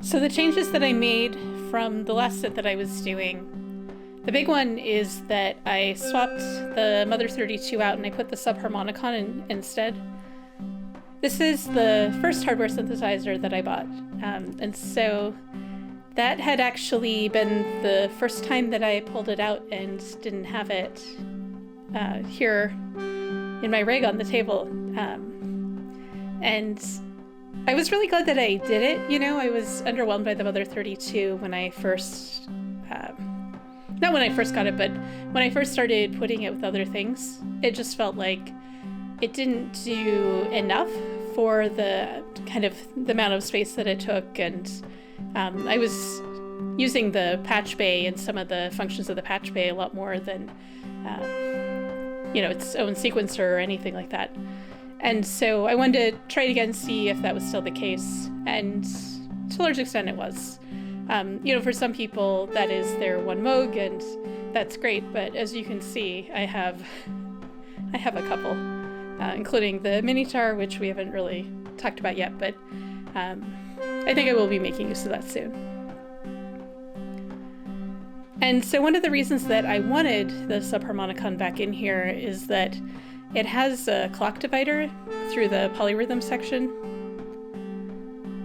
So the changes that I made from the last set that I was doing, the big one is that I swapped the Mother 32 out and I put the Subharmonicon in instead. This is the first hardware synthesizer that I bought, and so that had actually been the first time that I pulled it out and didn't have it here in my rig on the table. And I was really glad that I did it. You know, I was underwhelmed by the Mother 32 when I first, not when I first got it, but when I first started putting it with other things. It just felt like it didn't do enough for the kind of the amount of space that it took. And I was using the patch bay and some of the functions of the patch bay a lot more than, you know, its own sequencer or anything like that. And so I wanted to try it again, see if that was still the case. And to a large extent it was. You know, for some people that is their one Moog, and that's great. But as you can see, I have a couple, including the Minitar, which we haven't really talked about yet, but I think I will be making use of that soon. And so one of the reasons that I wanted the Subharmonicon back in here is that it has a clock divider through the polyrhythm section.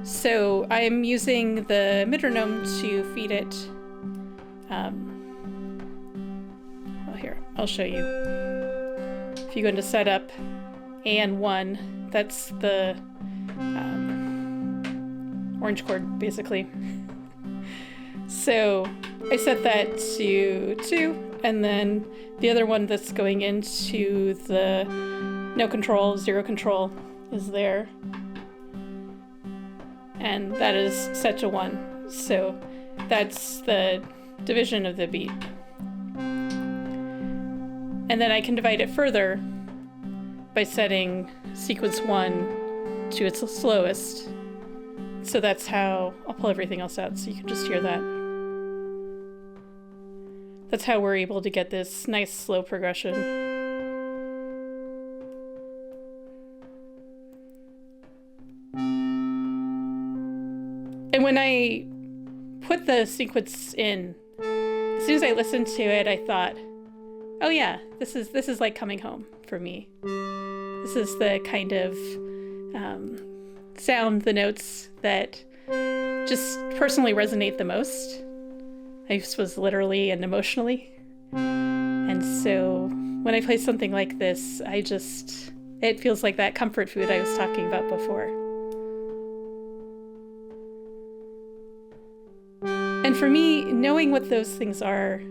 So I'm using the metronome to feed it. Well, here, I'll show you. If you go into setup, AN1, that's the orange chord, basically. So I set that to 2, and then the other one that's going into the no control, 0 control is there. And that is set to 1. So that's the division of the beat. And then I can divide it further by setting sequence 1 to its slowest. So that's how I'll pull everything else out, so you can just hear that. That's how we're able to get this nice slow progression. And when I put the sequence in, as soon as I listened to it, I thought, oh yeah, this is like coming home for me. This is the kind of sound, the notes that just personally resonate the most. I suppose literally and emotionally. And so when I play something like this, it feels like that comfort food I was talking about before. And for me, knowing what those things are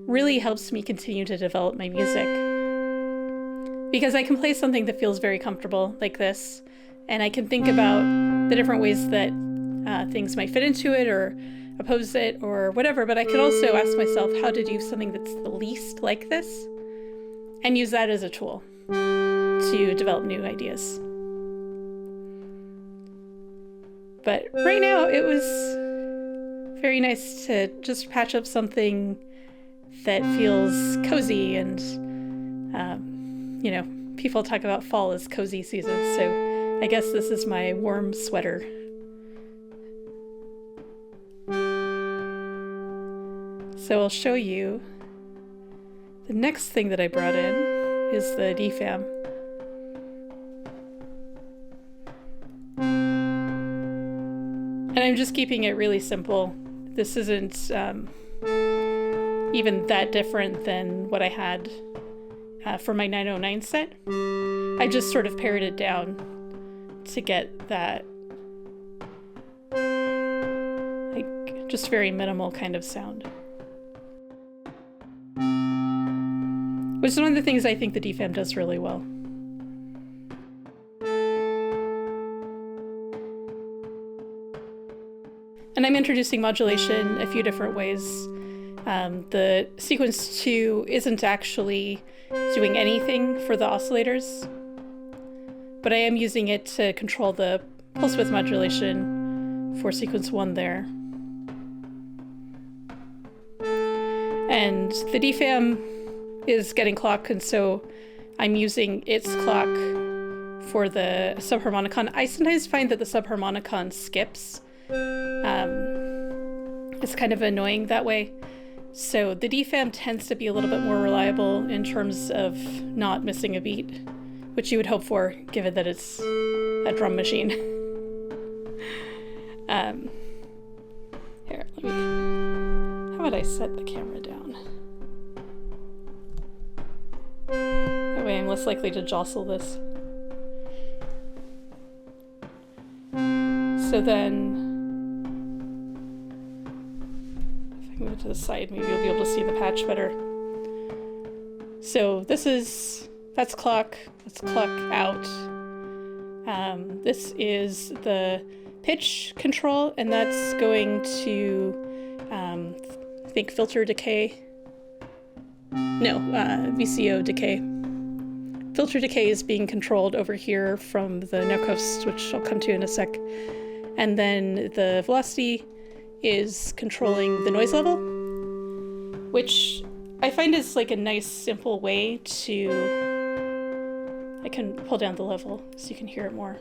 really helps me continue to develop my music. Because I can play something that feels very comfortable like this, and I can think about the different ways that things might fit into it or oppose it or whatever, but I could also ask myself how to do something that's the least like this and use that as a tool to develop new ideas. But right now it was very nice to just patch up something that feels cozy, and you know, people talk about fall as cozy season, so I guess this is my warm sweater. So I'll show you the next thing that I brought in is the DFAM. And I'm just keeping it really simple. This isn't even that different than what I had for my 909 set. I just sort of pared it down to get that like just very minimal kind of sound. Which is one of the things I think the DFAM does really well. And I'm introducing modulation a few different ways. The sequence 2 isn't actually doing anything for the oscillators, but I am using it to control the pulse width modulation for sequence 1 there. And the DFAM is getting clock, and so I'm using its clock for the Subharmonicon. I sometimes find that the Subharmonicon skips It's kind of annoying that way. So the DFAM tends to be a little bit more reliable in terms of not missing a beat, which you would hope for, given that it's a drum machine. Here, how would I set the camera down? That way I'm less likely to jostle this. So then, if I move it to the side, maybe you'll be able to see the patch better. So that's clock out. This is the pitch control, and that's going to, I think, filter decay. No, VCO decay. Filter decay is being controlled over here from the no coast, which I'll come to in a sec. And then the velocity is controlling the noise level, which I find is like a nice, simple way to... I can pull down the level so you can hear it more.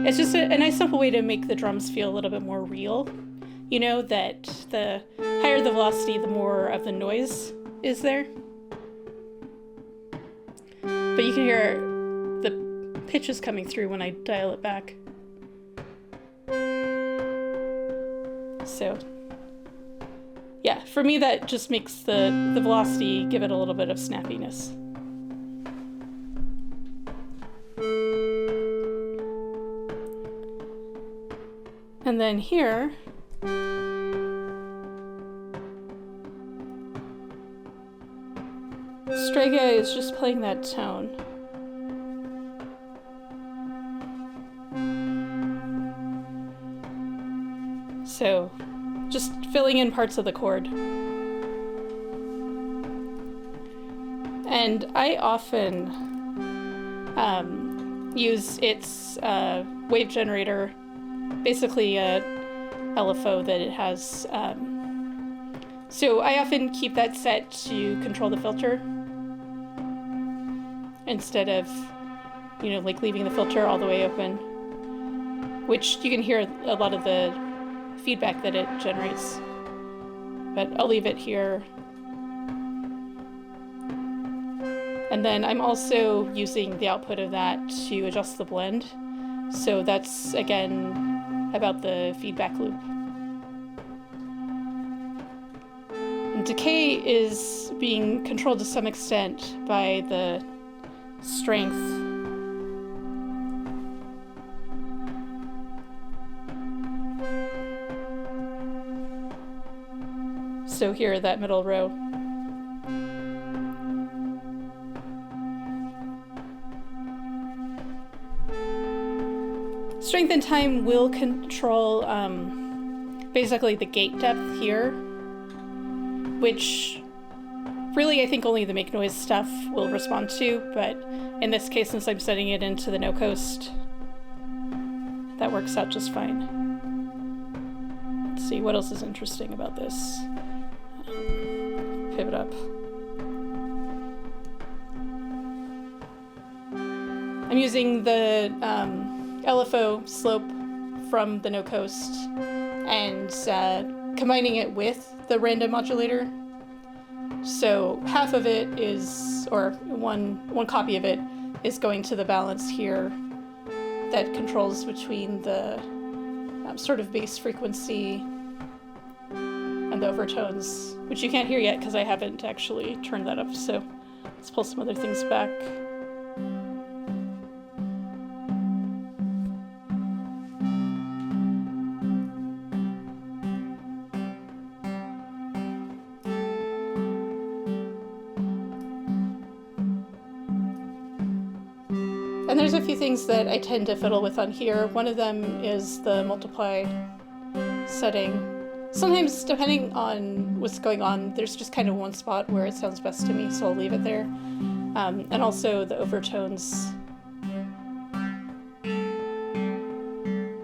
It's just a nice, simple way to make the drums feel a little bit more real. You know, that the higher the velocity, the more of the noise is there. But you can hear the pitches coming through when I dial it back. So, yeah, for me that just makes the velocity give it a little bit of snappiness. And then here, Strega is just playing that tone. So, just filling in parts of the chord. And I often use its wave generator, basically a LFO that it has. So I often keep that set to control the filter instead of, you know, like leaving the filter all the way open, which you can hear a lot of the feedback that it generates. But I'll leave it here. And then I'm also using the output of that to adjust the blend. So that's, again, about the feedback loop. And decay is being controlled to some extent by the strength. So here, that middle row. Strength and time will control basically the gate depth here, which really I think only the make noise stuff will respond to, but in this case, since I'm setting it into the no coast, that works out just fine. Let's see, what else is interesting about this? Pivot up. I'm using the LFO slope from the no coast and combining it with the random modulator. So half of it is, or one copy of it is going to the balance here that controls between the sort of bass frequency and the overtones, which you can't hear yet because I haven't actually turned that up. So let's pull some other things back. And there's a few things that I tend to fiddle with on here. One of them is the multiply setting. Sometimes, depending on what's going on, there's just kind of one spot where it sounds best to me, so I'll leave it there. And also the overtones.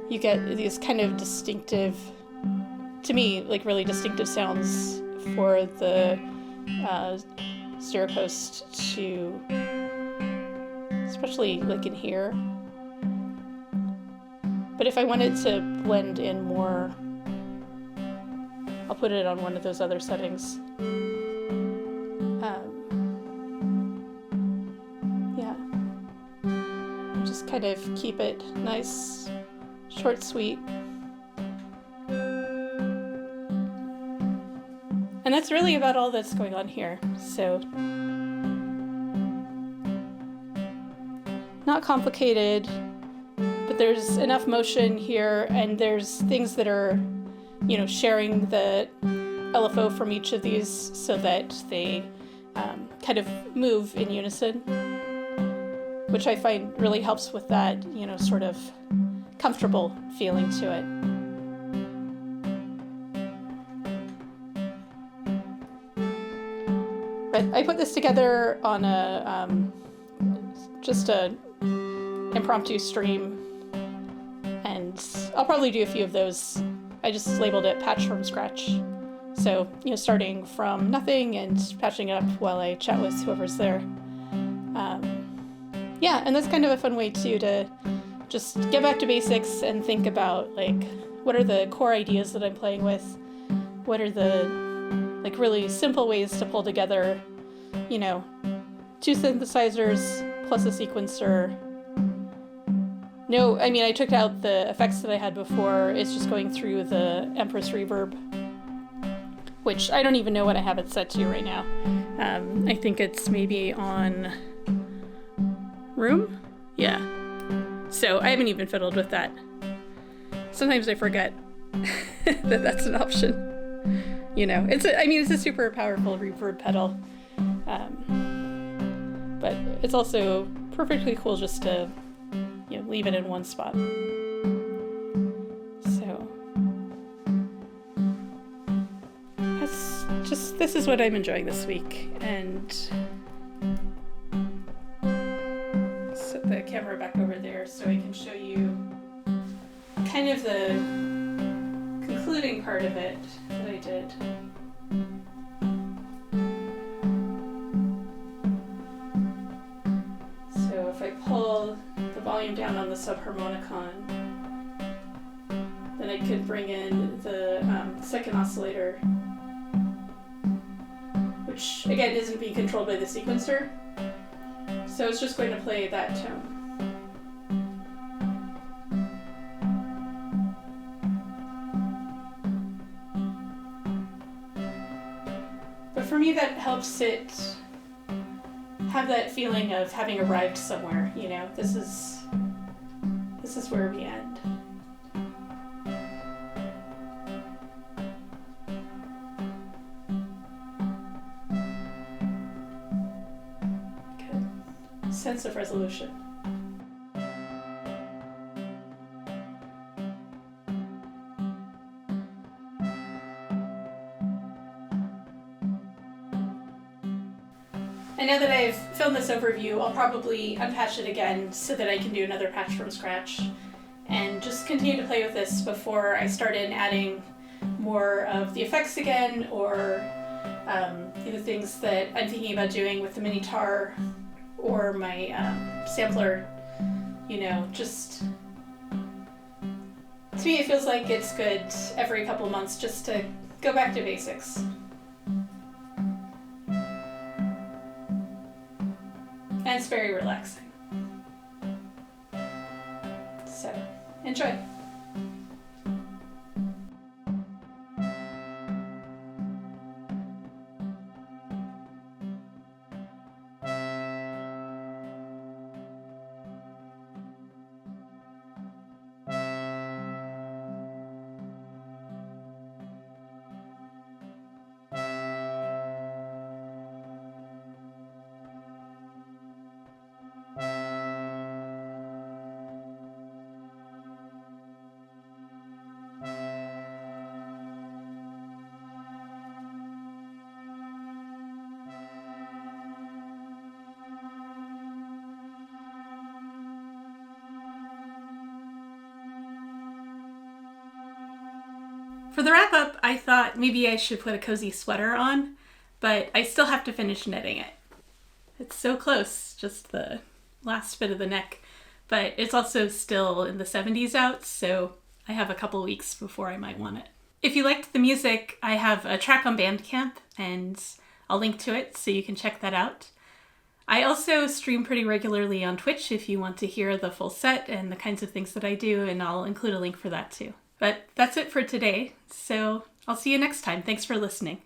You get these kind of distinctive, to me, like really distinctive sounds for the stereo coast to, especially like in here. But if I wanted to blend in more, I'll put it on one of those other settings. Yeah. Just kind of keep it nice, short, sweet. And that's really about all that's going on here. So, not complicated, but there's enough motion here, and there's things that are, you know, sharing the LFO from each of these so that they kind of move in unison, which I find really helps with that, you know, sort of comfortable feeling to it. But I put this together on a just a impromptu stream, and I'll probably do a few of those. I just labeled it patch from scratch. So, you know, starting from nothing and patching it up while I chat with whoever's there. Yeah, and that's kind of a fun way too to just get back to basics and think about, like, what are the core ideas that I'm playing with? What are the, like, really simple ways to pull together, you know, 2 synthesizers plus a sequencer. No, I mean, I took out the effects that I had before. It's just going through the Empress Reverb, which I don't even know what I have it set to right now. I think it's maybe on room? Yeah. So I haven't even fiddled with that. Sometimes I forget that that's an option. You know, it's a super powerful reverb pedal. But it's also perfectly cool just to, you know, leave it in one spot. So this is what I'm enjoying this week, and set the camera back over there so I can show you kind of the concluding part of it that I did. So if I pull the volume down on the Subharmonicon, then I could bring in the second oscillator, which again isn't being controlled by the sequencer. So it's just going to play that tone. But for me, that helps it have that feeling of having arrived somewhere, you know, this is where we end. Good. Sense of resolution. And now that I've filmed this overview, I'll probably unpatch it again so that I can do another patch from scratch and just continue to play with this before I start in adding more of the effects again, or the things that I'm thinking about doing with the mini tar or my sampler. You know, just to me it feels like it's good every couple months just to go back to basics. And it's very relaxing. So, enjoy. For the wrap up, I thought maybe I should put a cozy sweater on, but I still have to finish knitting it. It's so close, just the last bit of the neck. but it's also still in the 70s out, so I have a couple weeks before I might want it. If you liked the music, I have a track on Bandcamp, and I'll link to it so you can check that out. I also stream pretty regularly on Twitch if you want to hear the full set and the kinds of things that I do, and I'll include a link for that too. But that's it for today, so I'll see you next time. Thanks for listening.